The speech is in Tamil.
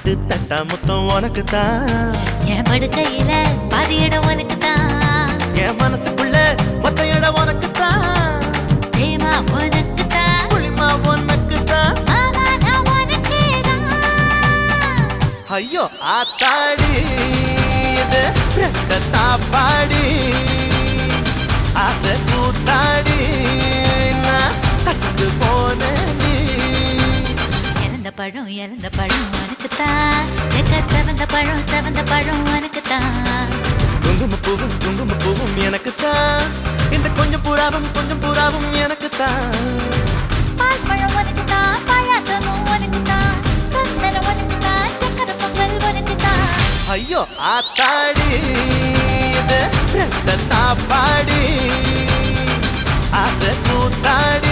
8 தட்டா முத்தம் உனக்கு தான். என் படுக்கையில பாதி இடம் உனக்கு தான். என் மனசுக்குள்ள மொத்த இடம் உனக்கு தான். தேமா உனக்கு தான். புளிமா உனக்கு தான். மாமா நான் உனக்கு தான். ஐயோ ஆத்தாடி இது ரெட்ட தாப்பாடி ஆசை கூத்தாடி நான் கசந்து போனேன். இழந்த பழம் உனக்கு தான். செவந்த பழம் உனக்கு தான். குங்கும பூவும் எனக்கு தான். இந்த கொஞ்சம் புறாவும் எனக்கு தான். பால் பழம் உனக்கு தான். பாயாசமும் உனக்கு தான். சந்தனம் உனக்கு தான். சக்கரை பொங்கல் உனக்கு தான். ஐயோ ஆத்தாடி இது ரெட்ட தாப்பாடி ஆசை கூத்தாடி